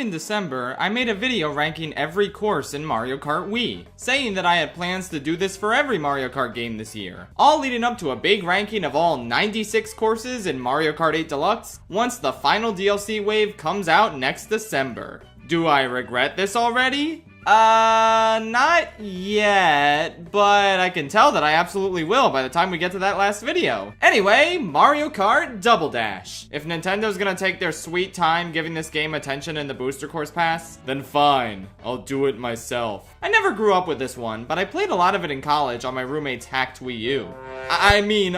in December, I made a video ranking every course in Mario Kart Wii, saying that I had plans to do this for every Mario Kart game this year, all leading up to a big ranking of all 96 courses in Mario Kart 8 Deluxe once the final DLC wave comes out next December. Do I regret this already? Not yet, but I can tell that I absolutely will by the time we get to that last video. Anyway, Mario Kart Double Dash. If Nintendo's gonna take their sweet time giving this game attention in the Booster Course Pass, then fine, I'll do it myself. I never grew up with this one, but I played a lot of it in college on my roommate's hacked Wii U. I mean,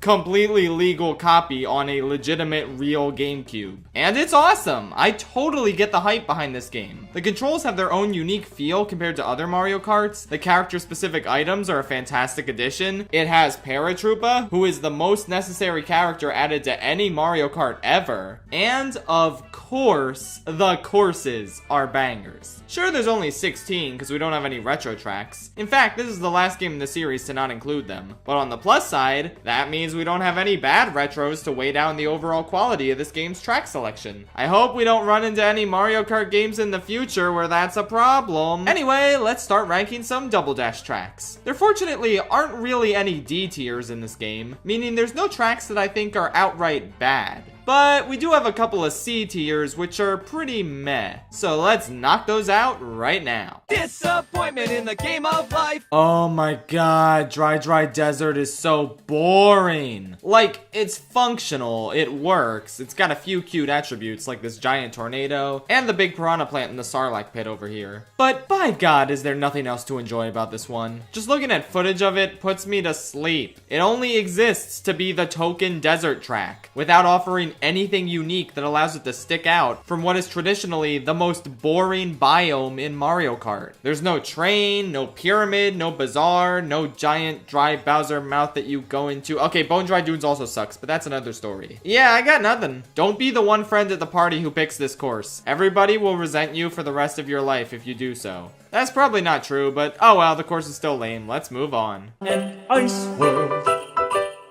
completely legal copy on a legitimate real GameCube. And it's awesome! I totally get the hype behind this game. The controls have their own unique feel compared to other Mario Karts. The character-specific items are a fantastic addition. It has Paratroopa, who is the most necessary character added to any Mario Kart ever. And, of course, the courses are bangers. Sure, there's only 16 because we don't have any retro tracks. In fact, this is the last game in the series to not include them. But on the plus side, that means we don't have any bad retros to weigh down the overall quality of this game's track selection. I hope we don't run into any Mario Kart games in the future where that's a problem. Anyway, let's start ranking some Double Dash tracks. There fortunately aren't really any D tiers in this game, meaning there's no tracks that I think are outright bad. But we do have a couple of C tiers which are pretty meh. So let's knock those out right now. Disappointment in the game of life. Oh my god, Dry Desert is so boring. Like, it's functional, it works, it's got a few cute attributes like this giant tornado and the big piranha plant in the Sarlacc pit over here. But by god, is there nothing else to enjoy about this one. Just looking at footage of it puts me to sleep. It only exists to be the token desert track, without offering anything unique that allows it to stick out from what is traditionally the most boring biome in Mario Kart. There's no train, no pyramid, no bazaar, no giant dry Bowser mouth that you go into. Okay, Bone Dry Dunes also sucks, but that's another story. Yeah, I got nothing. Don't be the one friend at the party who picks this course. Everybody will resent you for the rest of your life if you do so. That's probably not true, but oh well, the course is still lame. Let's move on. An ice world.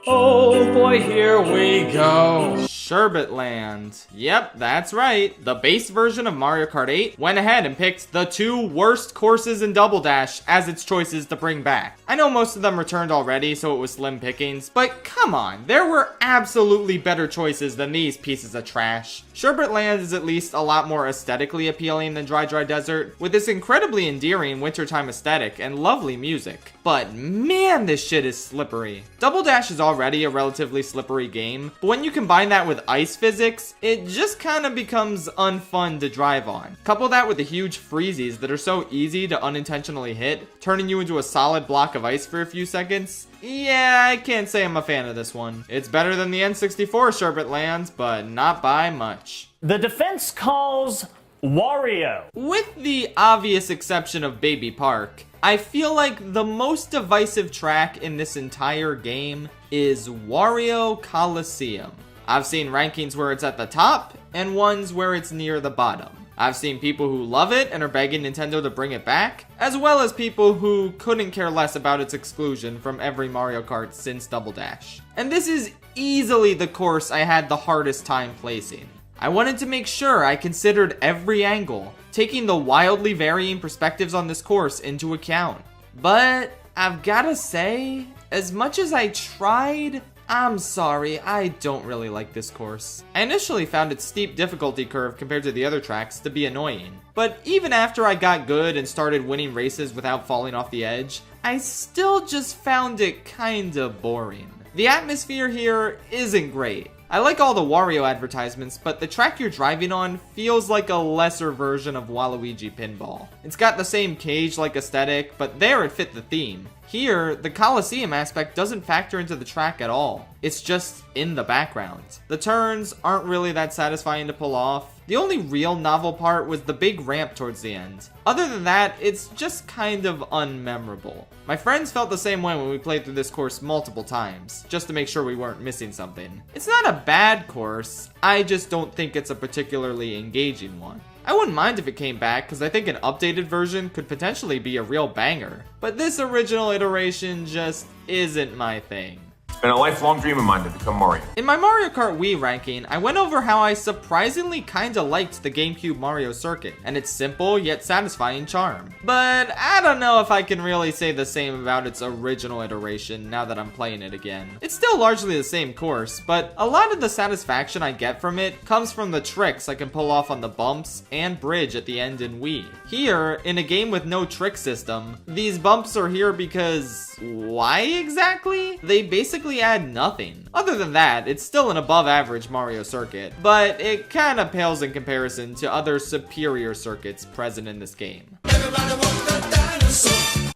Oh boy, here we go. Sherbet Land. Yep, that's right. The base version of Mario Kart 8 went ahead and picked the 2 worst courses in Double Dash as its choices to bring back. I know most of them returned already, so it was slim pickings, but come on, there were absolutely better choices than these pieces of trash. Sherbet Land is at least a lot more aesthetically appealing than Dry Desert, with this incredibly endearing wintertime aesthetic and lovely music. But man, this shit is slippery. Double Dash is already a relatively slippery game, but when you combine that with ice physics, it just kind of becomes unfun to drive on. Couple that with the huge freezies that are so easy to unintentionally hit, turning you into a solid block of ice for a few seconds. Yeah, I can't say I'm a fan of this one. It's better than the N64 Sherbet Lands, but not by much. The defense calls Wario. With the obvious exception of Baby Park, I feel like the most divisive track in this entire game is Wario Coliseum. I've seen rankings where it's at the top, and ones where it's near the bottom. I've seen people who love it and are begging Nintendo to bring it back, as well as people who couldn't care less about its exclusion from every Mario Kart since Double Dash. And this is easily the course I had the hardest time placing. I wanted to make sure I considered every angle, taking the wildly varying perspectives on this course into account. But I've gotta say, as much as I tried, I'm sorry, I don't really like this course. I initially found its steep difficulty curve compared to the other tracks to be annoying, but even after I got good and started winning races without falling off the edge, I still just found it kinda boring. The atmosphere here isn't great. I like all the Wario advertisements, but the track you're driving on feels like a lesser version of Waluigi Pinball. It's got the same cage-like aesthetic, but there it fit the theme. Here, the Coliseum aspect doesn't factor into the track at all. It's just in the background. The turns aren't really that satisfying to pull off. The only real novel part was the big ramp towards the end. Other than that, it's just kind of unmemorable. My friends felt the same way when we played through this course multiple times, just to make sure we weren't missing something. It's not a bad course, I just don't think it's a particularly engaging one. I wouldn't mind if it came back, because I think an updated version could potentially be a real banger. But this original iteration just isn't my thing. been a lifelong dream of mine to become Mario. In my Mario Kart Wii ranking, I went over how I surprisingly kinda liked the GameCube Mario circuit, and its simple yet satisfying charm. But I don't know if I can really say the same about its original iteration now that I'm playing it again. It's still largely the same course, but a lot of the satisfaction I get from it comes from the tricks I can pull off on the bumps and bridge at the end in Wii. Here, in a game with no trick system, these bumps are here because why exactly? They basically add nothing. Other than that, it's still an above average Mario circuit, but it kinda pales in comparison to other superior circuits present in this game.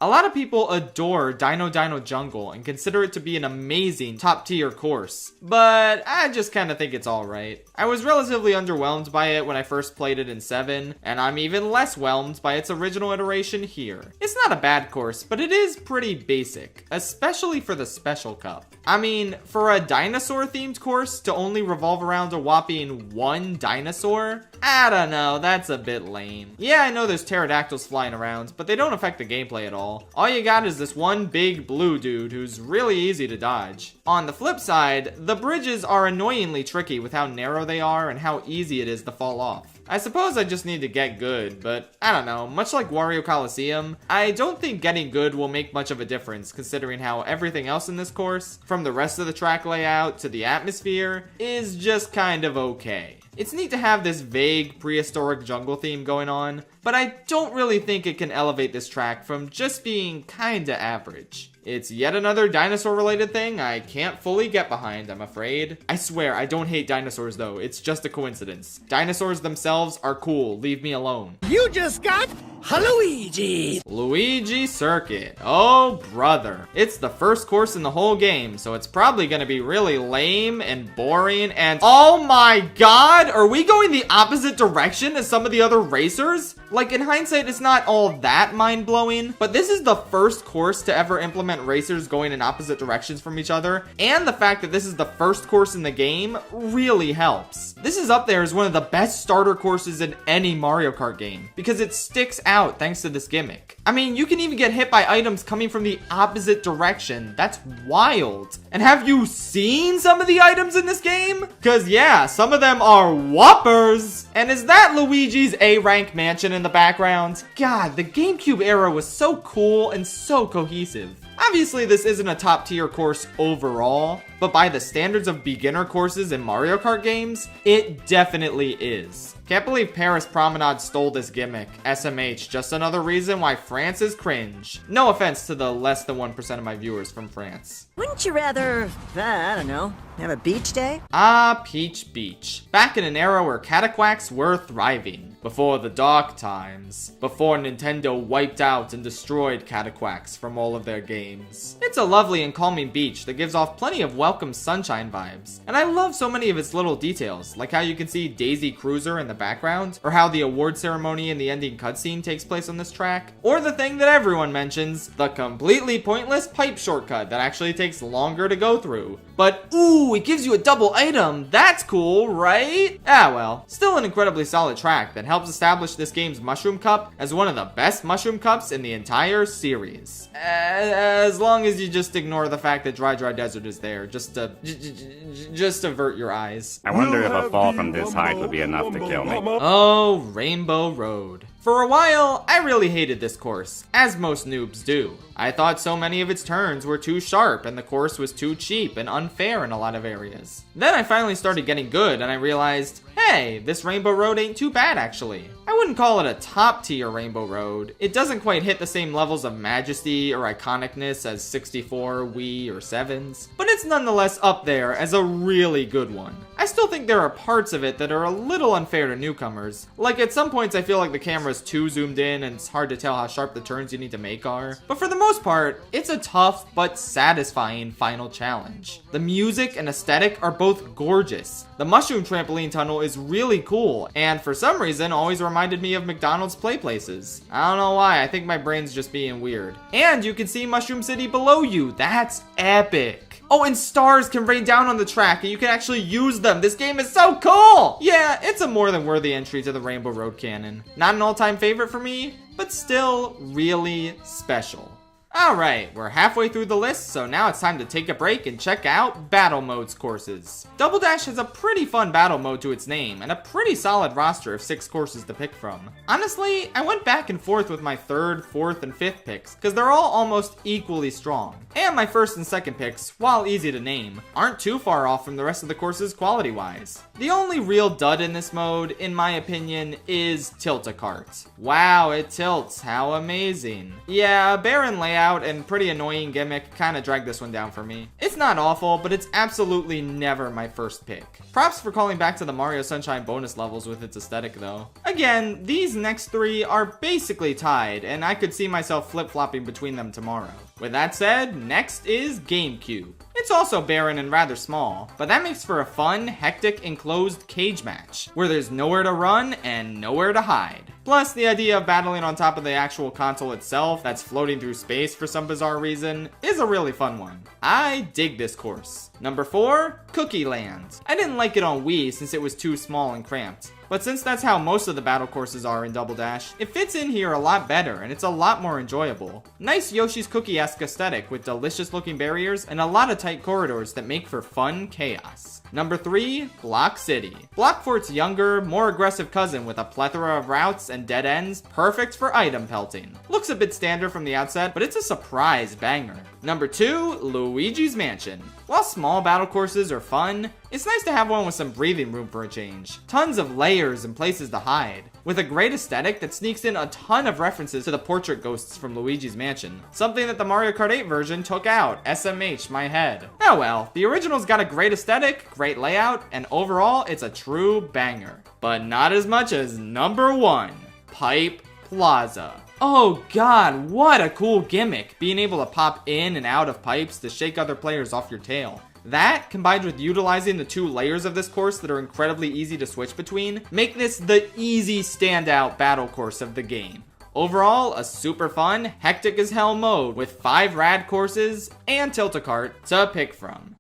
A lot of people adore Dino Dino Jungle and consider it to be an amazing top tier course, but I just kinda think it's alright. I was relatively underwhelmed by it when I first played it in 7, and I'm even less whelmed by its original iteration here. It's not a bad course, but it is pretty basic, especially for the Special Cup. I mean, for a dinosaur themed course to only revolve around a whopping one dinosaur? I don't know, that's a bit lame. Yeah, I know there's pterodactyls flying around, but they don't affect the gameplay at all. All you got is this one big blue dude who's really easy to dodge. On the flip side, the bridges are annoyingly tricky with how narrow they are and how easy it is to fall off. I suppose I just need to get good, but I don't know, much like Wario Coliseum, I don't think getting good will make much of a difference considering how everything else in this course, from the rest of the track layout to the atmosphere, is just kind of okay. It's neat to have this vague prehistoric jungle theme going on, but I don't really think it can elevate this track from just being kinda average. It's yet another dinosaur-related thing I can't fully get behind, I'm afraid. I swear, I don't hate dinosaurs though, it's just a coincidence. Dinosaurs themselves are cool, leave me alone. You just got Luigi! Luigi Circuit. Oh, brother. It's the first course in the whole game, so it's probably gonna be really lame and boring and— oh my god! Are we going the opposite direction as some of the other racers? Like, in hindsight, it's not all that mind-blowing, but this is the first course to ever implement racers going in opposite directions from each other, and the fact that this is the first course in the game really helps. This is up there as one of the best starter courses in any Mario Kart game, because it sticks out thanks to this gimmick. I mean, you can even get hit by items coming from the opposite direction. That's wild. And have you seen some of the items in this game? Cause yeah, some of them are whoppers. And is that Luigi's A-rank mansion in the background? God, the GameCube era was so cool and so cohesive. Obviously, this isn't a top tier course overall, but by the standards of beginner courses in Mario Kart games, it definitely is. Can't believe Paris Promenade stole this gimmick. SMH, just another reason why France is cringe. No offense to the less than 1% of my viewers from France. Wouldn't you rather, I don't know, have a beach day? Ah, Peach Beach. Back in an era where cataquacks were thriving. Before the dark times. Before Nintendo wiped out and destroyed cataquacks from all of their games. It's a lovely and calming beach that gives off plenty of welcome sunshine vibes. And I love so many of its little details, like how you can see Daisy Cruiser in the background, or how the award ceremony and the ending cutscene takes place on this track, or the thing that everyone mentions, the completely pointless pipe shortcut that actually takes longer to go through. But ooh, it gives you a double item. That's cool, right? Ah well, still an incredibly solid track that helps establish this game's Mushroom Cup as one of the best Mushroom Cups in the entire series. As long as you just ignore the fact that Dry Desert is there, just avert your eyes. I wonder if a fall from this height would be enough to kill me. Oh, Rainbow Road. For a while, I really hated this course, as most noobs do. I thought so many of its turns were too sharp and the course was too cheap and unfair in a lot of areas. Then I finally started getting good and I realized, hey, this Rainbow Road ain't too bad actually. I wouldn't call it a top tier Rainbow Road. It doesn't quite hit the same levels of majesty or iconicness as 64, Wii, or 7's, but it's nonetheless up there as a really good one. I still think there are parts of it that are a little unfair to newcomers. Like at some points I feel like the camera's too zoomed in and it's hard to tell how sharp the turns you need to make are. But for the most part, it's a tough but satisfying final challenge. The music and aesthetic are both gorgeous. The mushroom trampoline tunnel is really cool, and for some reason always reminded me of McDonald's play places. I don't know why, I think my brain's just being weird. And you can see Mushroom City below you. That's epic. Oh, and stars can rain down on the track and you can actually use them. This game is so cool! Yeah, it's a more than worthy entry to the Rainbow Road canon. Not an all-time favorite for me, but still really special. Alright, we're halfway through the list, so now it's time to take a break and check out Battle Modes courses. Double Dash has a pretty fun battle mode to its name, and a pretty solid roster of 6 courses to pick from. Honestly, I went back and forth with my 3rd, 4th, and 5th picks, because they're all almost equally strong. And my 1st and 2nd picks, while easy to name, aren't too far off from the rest of the courses quality-wise. The only real dud in this mode, in my opinion, is Tilt-A-Kart. Wow, it tilts, how amazing. Yeah, barren layout and pretty annoying gimmick kinda dragged this one down for me. It's not awful, but it's absolutely never my first pick. Props for calling back to the Mario Sunshine bonus levels with its aesthetic though. Again, these next 3 are basically tied, and I could see myself flip-flopping between them tomorrow. With that said, next is GameCube. It's also barren and rather small, but that makes for a fun, hectic, enclosed cage match, where there's nowhere to run and nowhere to hide. Plus, the idea of battling on top of the actual console itself that's floating through space for some bizarre reason is a really fun one. I dig this course. Number 4, Cookie Land. I didn't like it on Wii since it was too small and cramped, but since that's how most of the battle courses are in Double Dash, it fits in here a lot better and it's a lot more enjoyable. Nice Yoshi's Cookie-esque aesthetic with delicious looking barriers and a lot of tight corridors that make for fun chaos. Number 3, Block City. Block Fort's younger, more aggressive cousin with a plethora of routes and dead ends, perfect for item pelting. Looks a bit standard from the outset, but it's a surprise banger. Number 2, Luigi's Mansion. While small battle courses are fun, it's nice to have one with some breathing room for a change. Tons of layers and places to hide. With a great aesthetic that sneaks in a ton of references to the portrait ghosts from Luigi's Mansion. Something that the Mario Kart 8 version took out. SMH my head. Oh well, the original's got a great aesthetic, great layout, and overall it's a true banger. But not as much as number 1, Pipe Plaza. Oh god, what a cool gimmick, being able to pop in and out of pipes to shake other players off your tail. That, combined with utilizing the 2 layers of this course that are incredibly easy to switch between, make this the easy standout battle course of the game. Overall, a super fun, hectic as hell mode with 5 rad courses and Tilt-A-Kart to pick from.